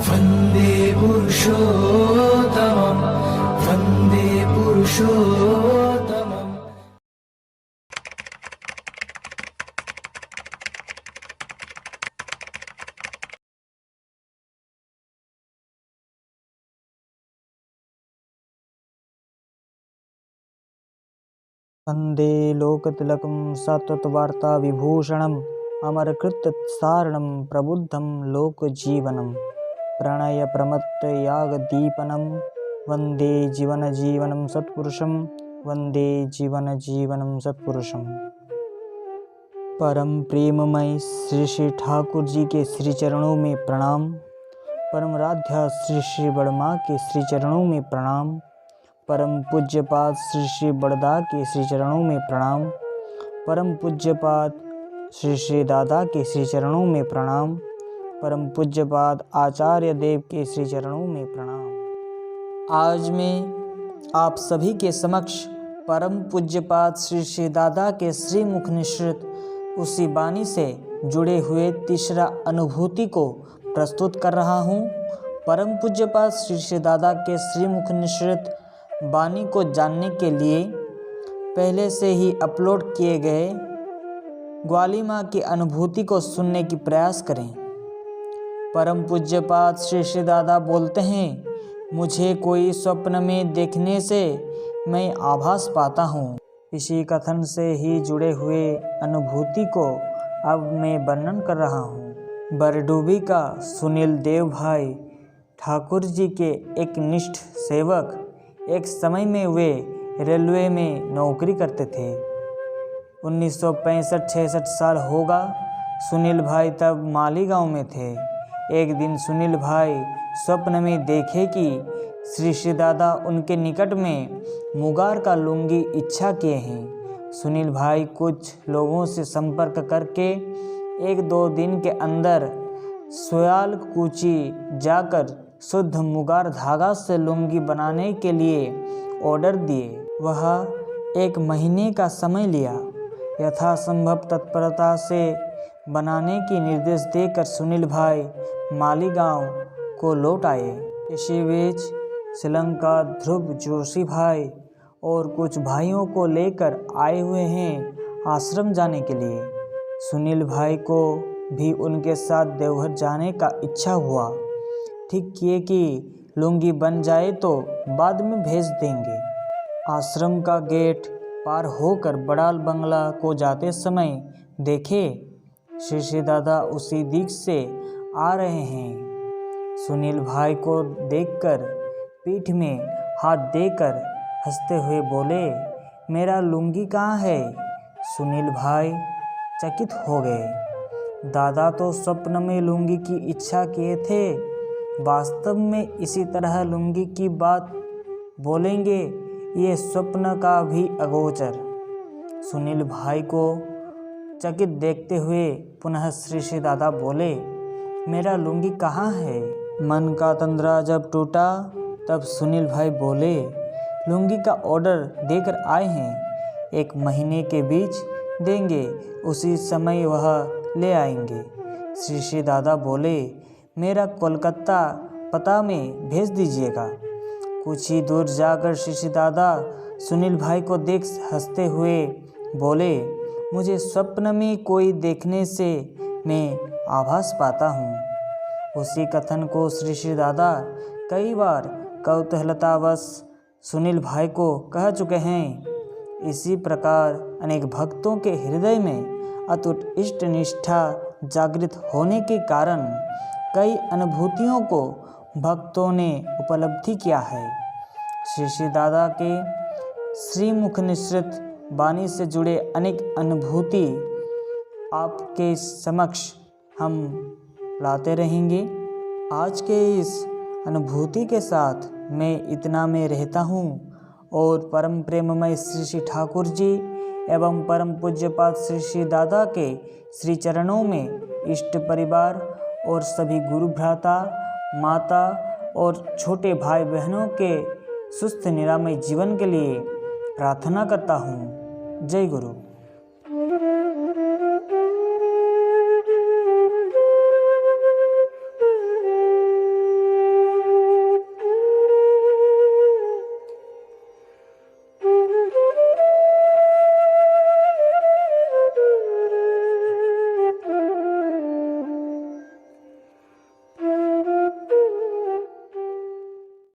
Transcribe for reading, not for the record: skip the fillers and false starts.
वन्दे पुरुषोत्तमं वन्दे पुरुषोत्तमम्। वन्दे लोकतिलकं सत्त्ववार्ता विभूषणम् अमरकृतसारणं प्रबुद्धं लोकजीवनं प्रणयप्रमत्तयागदीपनं वन्दे जीवनजीवनं सत्पुरुषं वन्दे जीवनजीवनं सत्पुरुषं। परम प्रेममय श्री श्री ठाकुर जी के श्री चरणों में प्रणाम। परम राध्या श्री श्री बड़मा के श्री चरणों में प्रणाम। परम पूज्यपाद श्री श्री बड़दा के श्री चरणों में प्रणाम। परम पूज्यपाद श्री श्री दादा के श्री चरणों में प्रणाम। परम पूज्यपाद आचार्य देव के श्री चरणों में प्रणाम। आज मैं आप सभी के समक्ष परम पूज्यपाद श्री श्री दादा के श्री मुख निश्रित उसी वाणी से जुड़े हुए तीसरा अनुभूति को प्रस्तुत कर रहा हूँ। परम पूज्यपाद श्री श्री दादा के श्री मुख निश्रित वाणी को जानने के लिए पहले से ही अपलोड किए गए ग्वाली माँ की अनुभूति को सुनने की प्रयास करें। परम पूज्यपाद श्री श्री दादा बोलते हैं, मुझे कोई स्वप्न में देखने से मैं आभास पाता हूँ। इसी कथन से ही जुड़े हुए अनुभूति को अब मैं वर्णन कर रहा हूँ। बरडूबी का सुनील देव भाई ठाकुर जी के एक निष्ठ सेवक एक समय में वे रेलवे में नौकरी करते थे। 1965-66 साल होगा। सुनील भाई तब मालीगांव में थे। एक दिन सुनील भाई स्वप्न में देखे कि श्री श्री दादा उनके निकट में मुगार का लुंगी इच्छा किए हैं। सुनील भाई कुछ लोगों से संपर्क करके 1-2 दिन के अंदर सोयालकुची जाकर शुद्ध मुगार धागा से लुंगी बनाने के लिए ऑर्डर दिए। वह 1 महीने का समय लिया। यथासंभव तत्परता से बनाने की निर्देश देकर सुनील भाई मालीगांव को लौट आए। इसी बीच श्रीलंका ध्रुव जोशी भाई और कुछ भाइयों को लेकर आए हुए हैं आश्रम जाने के लिए। सुनील भाई को भी उनके साथ देवघर जाने का इच्छा हुआ। ठीक किए कि लुंगी बन जाए तो बाद में भेज देंगे। आश्रम का गेट पार होकर बड़ाल बंगला को जाते समय देखे श्री श्री दादा उसी दिख से आ रहे हैं। सुनील भाई को देखकर पीठ में हाथ देकर हंसते हुए बोले, मेरा लुंगी कहाँ है? सुनील भाई चकित हो गए। दादा तो स्वप्न में लुंगी की इच्छा किए थे, वास्तव में इसी तरह लुंगी की बात बोलेंगे, ये स्वप्न का भी अगोचर। सुनील भाई को चकित देखते हुए पुनः श्री श्री दादा बोले, मेरा लुंगी कहाँ है? मन का तंद्रा जब टूटा तब सुनील भाई बोले, लुंगी का ऑर्डर देकर आए हैं, 1 महीने के बीच देंगे, उसी समय वह ले आएंगे। श्री श्री दादा बोले, मेरा कोलकाता पता में भेज दीजिएगा। कुछ ही दूर जाकर श्री श्री दादा सुनील भाई को देख हंसते हुए बोले, मुझे स्वप्न में कोई देखने से मैं आभास पाता हूँ। उसी कथन को श्री श्री दादा कई बार कौतूहलतावश सुनील भाई को कह चुके हैं। इसी प्रकार अनेक भक्तों के हृदय में अटूट इष्ट निष्ठा जागृत होने के कारण कई अनुभूतियों को भक्तों ने उपलब्धि किया है। श्री श्री दादा के श्रीमुख निश्रित वाणी से जुड़े अनेक अनुभूति आपके समक्ष हम लाते रहेंगे। आज के इस अनुभूति के साथ मैं इतना में रहता हूँ और परम प्रेममय श्री श्री ठाकुर जी एवं परम पूज्यपाद श्री श्री दादा के श्री चरणों में इष्ट परिवार और सभी गुरु भ्राता माता और छोटे भाई बहनों के सुस्थ निरामय जीवन के लिए प्रार्थना करता हूँ। जय गुरु।